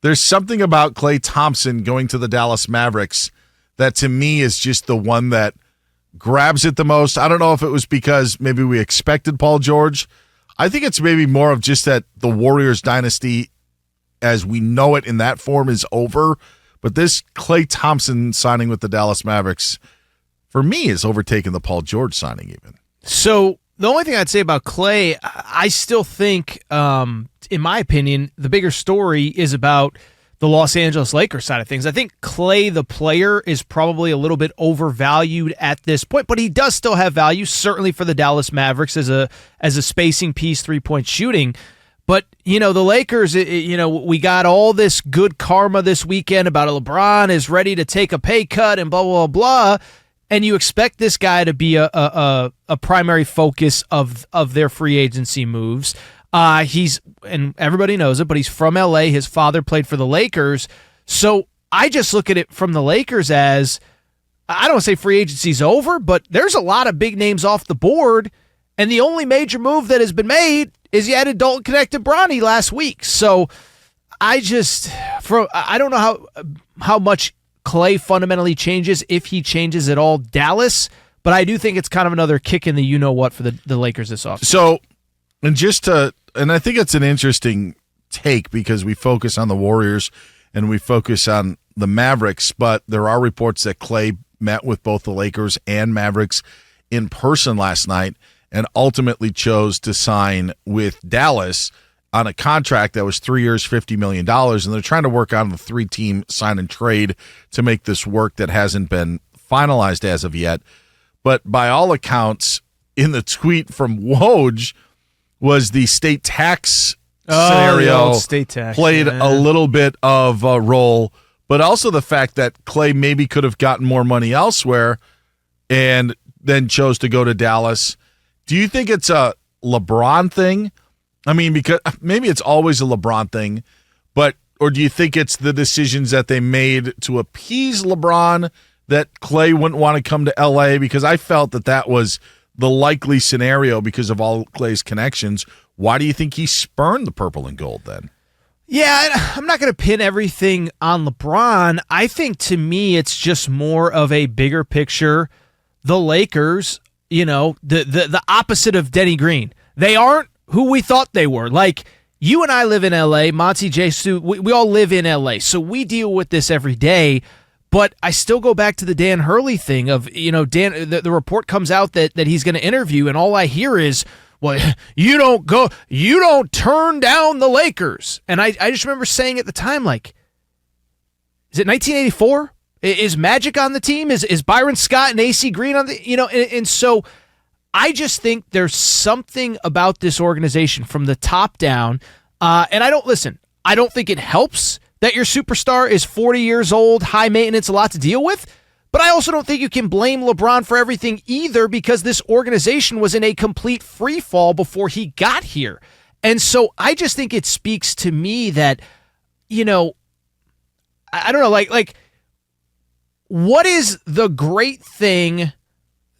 there's something about Klay Thompson going to the Dallas Mavericks that to me is just the one that grabs it the most. I don't know if it was because maybe we expected Paul George. I think it's maybe more of just that the Warriors dynasty as we know it in that form is over. But this Klay Thompson signing with the Dallas Mavericks, for me, is overtaken the Paul George signing even. So the only thing I'd say about Klay, I still think, in my opinion, the bigger story is about the Los Angeles Lakers side of things. I think Klay, the player, is probably a little bit overvalued at this point, but he does still have value, certainly for the Dallas Mavericks as a spacing piece, three-point shooting. But, the Lakers, we got all this good karma this weekend about LeBron is ready to take a pay cut and blah, blah, blah. And you expect this guy to be a primary focus of their free agency moves. And everybody knows it, but he's from LA. His father played for the Lakers. So I just look at it from the Lakers as, I don't want to say free agency's over, but there's a lot of big names off the board. And the only major move that has been made is you added Dalton Knecht to Bronny last week. So I don't know how much Klay fundamentally changes, if he changes at all, Dallas, but I do think it's kind of another kick in the you-know-what for the Lakers this offseason. So, and I think it's an interesting take because we focus on the Warriors and we focus on the Mavericks, but there are reports that Klay met with both the Lakers and Mavericks in person last night and ultimately chose to sign with Dallas on a contract that was 3 years, $50 million, and they're trying to work on the three-team sign and trade to make this work that hasn't been finalized as of yet. But by all accounts, in the tweet from Woj was the state tax scenario state tax, played a little bit of a role, but also the fact that Klay maybe could have gotten more money elsewhere and then chose to go to Dallas. Do you think it's a LeBron thing? I mean, because maybe it's always a LeBron thing, or do you think it's the decisions that they made to appease LeBron that Klay wouldn't want to come to LA? Because I felt that was the likely scenario because of all Klay's connections. Why do you think he spurned the purple and gold then? Yeah, I'm not going to pin everything on LeBron. I think to me it's just more of a bigger picture. The Lakers, the opposite of Denny Green. They aren't who we thought they were. Like, you and I live in L.A., Monty, J. Stu, we all live in L.A., so we deal with this every day, but I still go back to the Dan Hurley thing of, Dan, the report comes out that he's going to interview, and all I hear is, well, you don't turn down the Lakers. And I just remember saying at the time, like, is it 1984? Is Magic on the team? Is Byron Scott and AC Green on the, and so I just think there's something about this organization from the top down, and I don't think it helps that your superstar is 40 years old, high maintenance, a lot to deal with, but I also don't think you can blame LeBron for everything either because this organization was in a complete free fall before he got here. And so I just think it speaks to me that, I don't know, like what is the great thing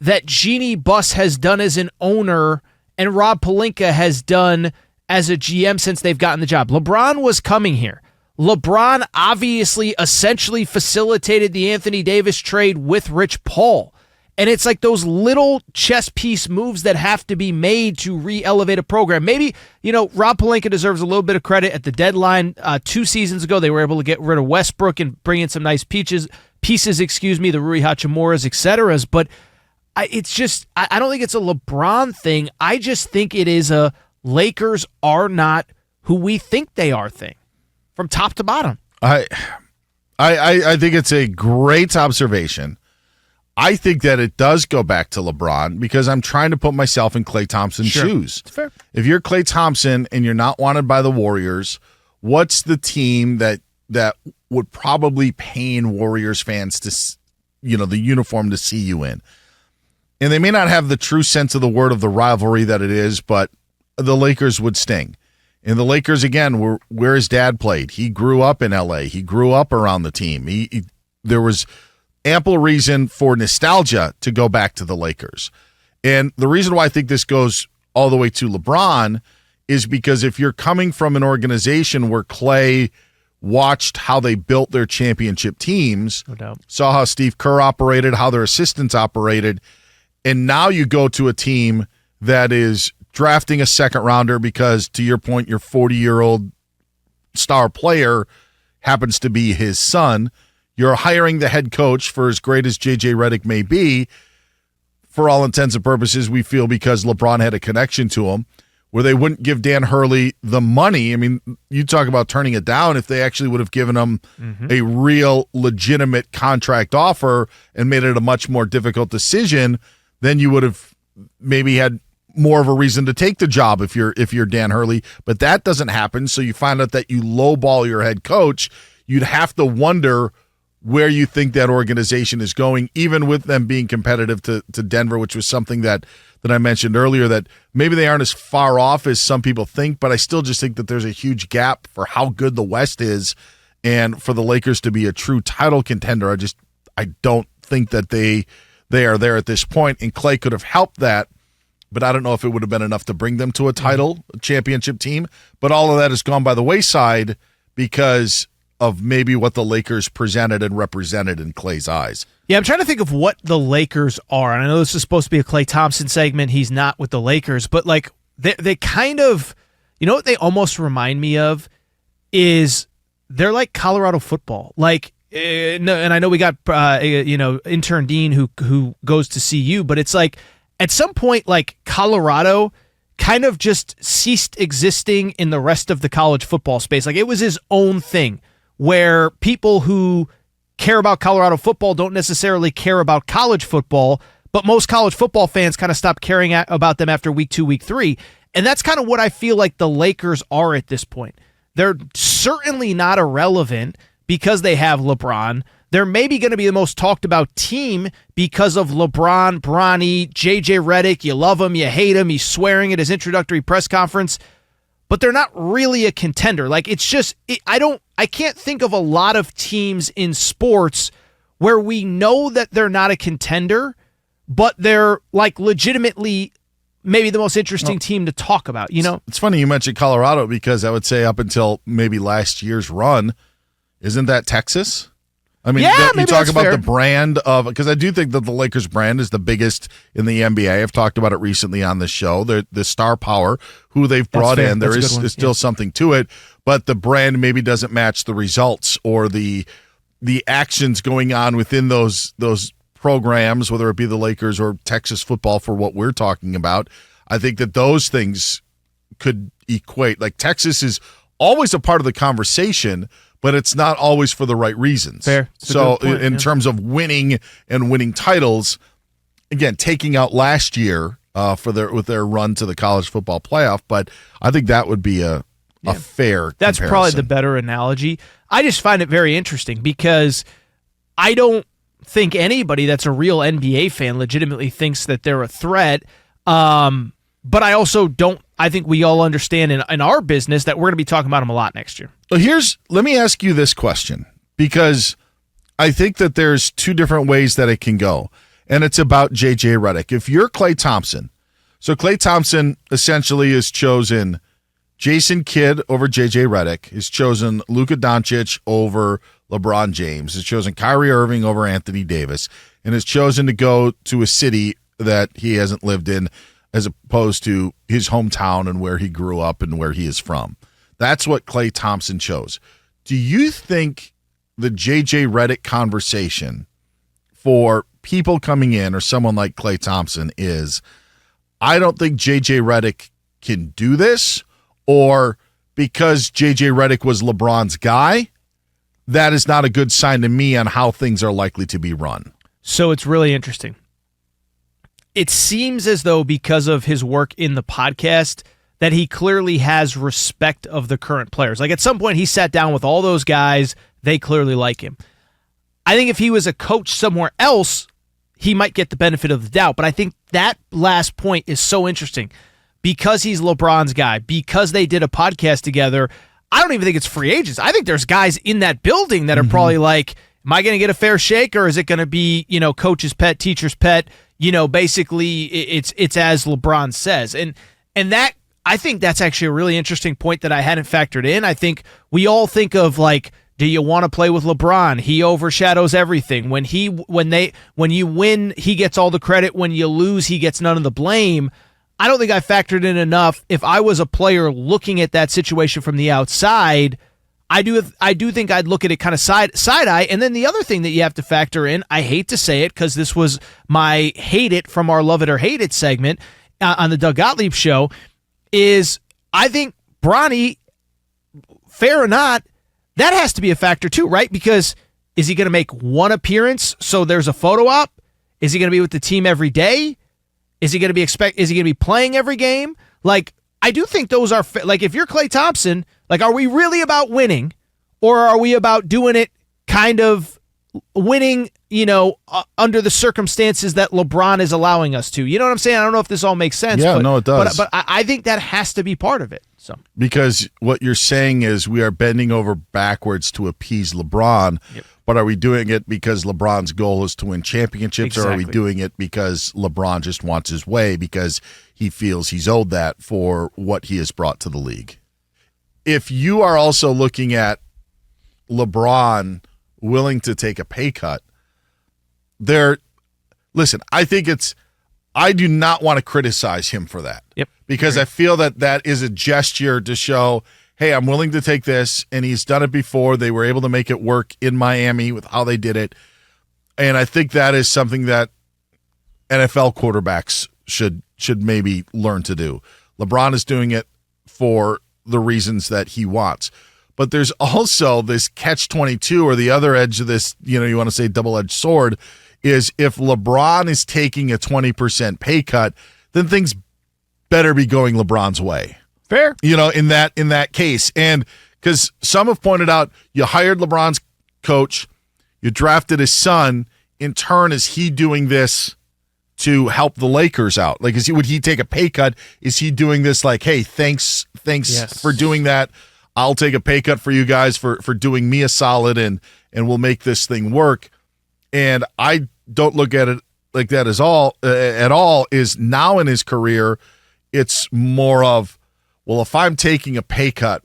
that Jeannie Buss has done as an owner and Rob Pelinka has done as a GM since they've gotten the job? LeBron was coming here. LeBron obviously essentially facilitated the Anthony Davis trade with Rich Paul. And it's like those little chess piece moves that have to be made to re-elevate a program. Maybe, Rob Pelinka deserves a little bit of credit at the deadline. 2 seasons ago, they were able to get rid of Westbrook and bring in some nice pieces, the Rui Hachimuras, et cetera. But it's just, I don't think it's a LeBron thing. I just think it is a Lakers are not who we think they are thing from top to bottom. I think it's a great observation. I think that it does go back to LeBron because I'm trying to put myself in Klay Thompson's shoes. It's fair. If you're Klay Thompson and you're not wanted by the Warriors, what's the team that would probably pain Warriors fans to, the uniform to see you in? And they may not have the true sense of the word of the rivalry that it is, but the Lakers would sting. And the Lakers, again, were where his dad played. He grew up in L.A. He grew up around the team. There was ample reason for nostalgia to go back to the Lakers. And the reason why I think this goes all the way to LeBron is because if you're coming from an organization where Klay watched how they built their championship teams, No doubt. saw how Steve Kerr operated, how their assistants operated, and now you go to a team that is drafting a second rounder because, to your point, your 40-year-old star player happens to be his son. You're hiring the head coach, for as great as J.J. Redick may be, for all intents and purposes, we feel because LeBron had a connection to him, where they wouldn't give Dan Hurley the money. I mean, you talk about turning it down. If they actually would have given him a real legitimate contract offer and made it a much more difficult decision, then you would have maybe had more of a reason to take the job if you're Dan Hurley. But that doesn't happen, so you find out that you lowball your head coach. You'd have to wonder where you think that organization is going, even with them being competitive to Denver, which was something that I mentioned earlier, that maybe they aren't as far off as some people think, but I still just think that there's a huge gap for how good the West is, and for the Lakers to be a true title contender, I don't think that they are there at this point, and Klay could have helped that, but I don't know if it would have been enough to bring them to a title championship team. But all of that has gone by the wayside because of maybe what the Lakers presented and represented in Klay's eyes. Yeah, I'm trying to think of what the Lakers are. And I know this is supposed to be a Klay Thompson segment. He's not with the Lakers. But, like, they kind of, you know what they almost remind me of is they're like Colorado football. Like, no, and I know we got, intern Dean who goes to CU, but it's like at some point, like, Colorado kind of just ceased existing in the rest of the college football space. Like, it was his own thing, where people who care about Colorado football don't necessarily care about college football, but most college football fans kind of stopped caring about them after week 2, week 3. And that's kind of what I feel like the Lakers are at this point. They're certainly not irrelevant because they have LeBron. They're maybe going to be the most talked about team because of LeBron, Bronny, J.J. Redick. You love him, you hate him. He's swearing at his introductory press conference. But they're not really a contender. Like, it's just, I can't think of a lot of teams in sports where we know that they're not a contender, but they're, like, legitimately maybe the most interesting team to talk about, you know? It's funny you mentioned Colorado, because I would say up until maybe last year's run, isn't that Texas? I mean, yeah, you talk about fair. the brand of, because I do think that the Lakers brand is the biggest in the NBA. I've talked about it recently on the show. The star power, who they've brought in, there is still something to it, but the brand maybe doesn't match the results or the actions going on within those programs, whether it be the Lakers or Texas football for what we're talking about. I think that those things could equate. Like, Texas is always a part of the conversation, but it's not always for the right reasons. Fair. So in terms of winning and winning titles, again, taking out last year with their run to the college football playoff, but I think that would be a fair That's comparison. probably the better analogy. I just find it very interesting because I don't think anybody that's a real NBA fan legitimately thinks that they're a threat. But I also don't. I think we all understand in our business that we're going to be talking about them a lot next year. Well, let me ask you this question, because I think that there's two different ways that it can go, and it's about J.J. Redick. If you're Klay Thompson, so Klay Thompson essentially has chosen Jason Kidd over J.J. Redick, has chosen Luka Doncic over LeBron James, has chosen Kyrie Irving over Anthony Davis, and has chosen to go to a city that he hasn't lived in, as opposed to his hometown and where he grew up and where he is from. That's what Klay Thompson chose. Do you think the J.J. Redick conversation for people coming in, or someone like Klay Thompson, is, I don't think J.J. Redick can do this, or because J.J. Redick was LeBron's guy, that is not a good sign to me on how things are likely to be run? So it's really interesting. It seems as though because of his work in the podcast that he clearly has respect of the current players. Like, at some point he sat down with all those guys. They clearly like him. I think if he was a coach somewhere else, he might get the benefit of the doubt. But I think that last point is so interesting because he's LeBron's guy, because they did a podcast together. I don't even think it's free agents. I think there's guys in that building that are probably like, am I going to get a fair shake, or is it going to be, coach's pet, teacher's pet? Basically it's as LeBron says. And that, I think that's actually a really interesting point that I hadn't factored in. I think we all think of like, do you want to play with LeBron? He overshadows everything. When you win, he gets all the credit. When you lose, he gets none of the blame. I don't think I factored in enough. If I was a player looking at that situation from the outside, I do think I'd look at it kind of side eye. And then the other thing that you have to factor in, I hate to say it because this was my hate it from our love it or hate it segment on the Doug Gottlieb show, is I think Bronny, fair or not, that has to be a factor too, right? Because is he going to make one appearance so there's a photo op? Is he going to be with the team every day? Is he going to be playing every game? Like, I do think those are like, if you're Klay Thompson, like, are we really about winning, or are we about doing it kind of winning, under the circumstances that LeBron is allowing us to? You know what I'm saying? I don't know if this all makes sense. Yeah, no, it does. But I think that has to be part of it. So, because what you're saying is we are bending over backwards to appease LeBron, yep. But are we doing it because LeBron's goal is to win championships, Or are we doing it because LeBron just wants his way because he feels he's owed that for what he has brought to the league? If you are also looking at LeBron willing to take a pay cut, listen, I do not want to criticize him for that. Yep. Because I feel that is a gesture to show, hey, I'm willing to take this, and he's done it before. They were able to make it work in Miami with how they did it. And I think that is something that NFL quarterbacks should maybe learn to do. LeBron is doing it for the reasons that he wants. But there's also this catch-22, or the other edge of this, you want to say double-edged sword, is if LeBron is taking a 20% pay cut, then things better be going LeBron's way. Fair. In that case. And because some have pointed out, you hired LeBron's coach, you drafted his son. In turn, is he doing this to help the Lakers out? Like, would he take a pay cut? Is he doing this like, hey, thanks yes. for doing that. I'll take a pay cut for you guys for doing me a solid, and we'll make this thing work. And I don't look at it like that at all. Is now in his career, it's more of, well, if I'm taking a pay cut,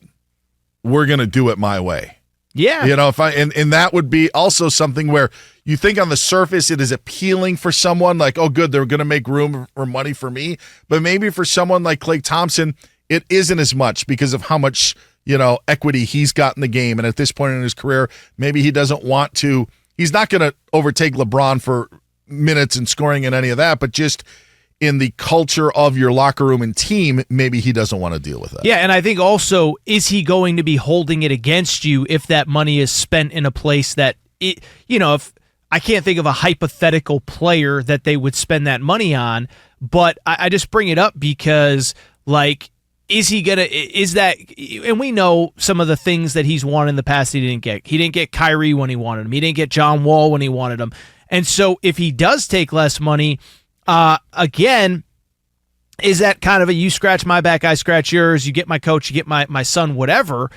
we're going to do it my way. Yeah. And that would be also something where you think on the surface it is appealing for someone like, oh, good, they're going to make room for money for me. But maybe for someone like Klay Thompson, it isn't as much because of how much, equity he's got in the game. And at this point in his career, maybe he doesn't want to. He's not going to overtake LeBron for minutes and scoring and any of that, but just in the culture of your locker room and team, maybe he doesn't want to deal with that. Yeah, and I think also, is he going to be holding it against you if that money is spent in a place that, if I can't think of a hypothetical player that they would spend that money on, but I just bring it up because, like, and we know some of the things that he's wanted in the past he didn't get. He didn't get Kyrie when he wanted him. He didn't get John Wall when he wanted him. And so if he does take less money, again, is that kind of a you scratch my back, I scratch yours, you get my coach, you get my son, whatever.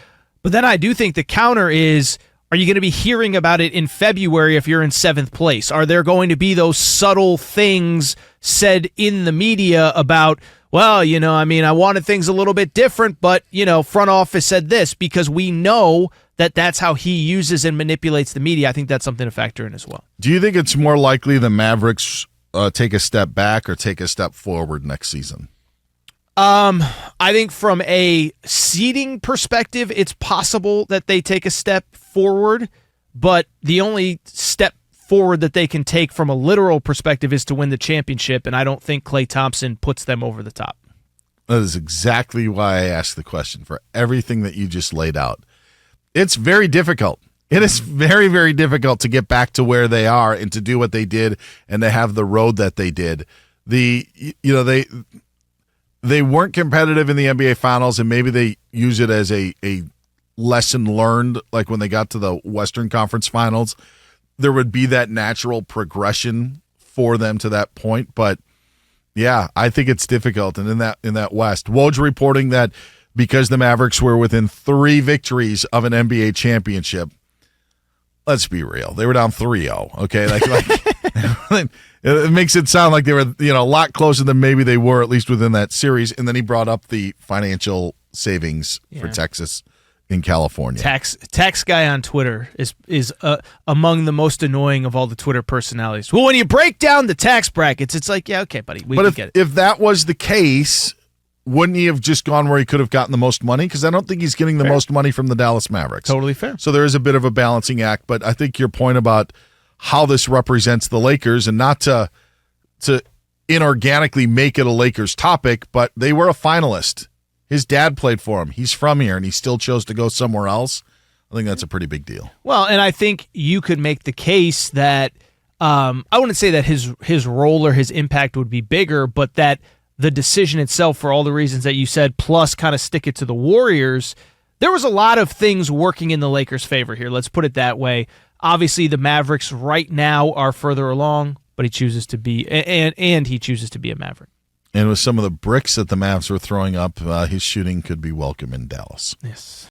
But then I do think the counter is, are you going to be hearing about it in February if you're in 7th place? Are there going to be those subtle things said in the media about, well, I wanted things a little bit different, but, front office said this, because we know that that's how he uses and manipulates the media. I think that's something to factor in as well. Do you think it's more likely the Mavericks take a step back or take a step forward next season? I think from a seeding perspective, it's possible that they take a step forward, but the only step forward that they can take from a literal perspective is to win the championship, and I don't think Klay Thompson puts them over the top. That is exactly why I asked the question, for everything that you just laid out. It's very difficult. It is very, very difficult to get back to where they are and to do what they did and to have the road that they did. They weren't competitive in the NBA Finals, and maybe they use it as a lesson learned, like when they got to the Western Conference Finals. There would be that natural progression for them to that point. But, yeah, I think it's difficult. And in that West, Woj reporting that because the Mavericks were within 3 victories of an NBA championship, let's be real, they were down 3-0, okay? Like It makes it sound like they were, a lot closer than maybe they were, at least within that series. And then he brought up the financial savings for Texas in California. Tax guy on Twitter is among the most annoying of all the Twitter personalities. Well, when you break down the tax brackets, it's like, yeah, okay, buddy, we can get it. If that was the case, wouldn't he have just gone where he could have gotten the most money? Because I don't think he's getting the most money from the Dallas Mavericks. Totally fair. So there is a bit of a balancing act, but I think your point about how this represents the Lakers, and not to inorganically make it a Lakers topic, but they were a finalist. His dad played for him. He's from here, and he still chose to go somewhere else. I think that's a pretty big deal. Well, and I think you could make the case that I wouldn't say that his role or his impact would be bigger, but that the decision itself, for all the reasons that you said, plus kind of stick it to the Warriors, there was a lot of things working in the Lakers' favor here. Let's put it that way. Obviously, the Mavericks right now are further along, but he chooses to be, and he chooses to be a Maverick. And with some of the bricks that the Mavs were throwing up, his shooting could be welcome in Dallas. Yes.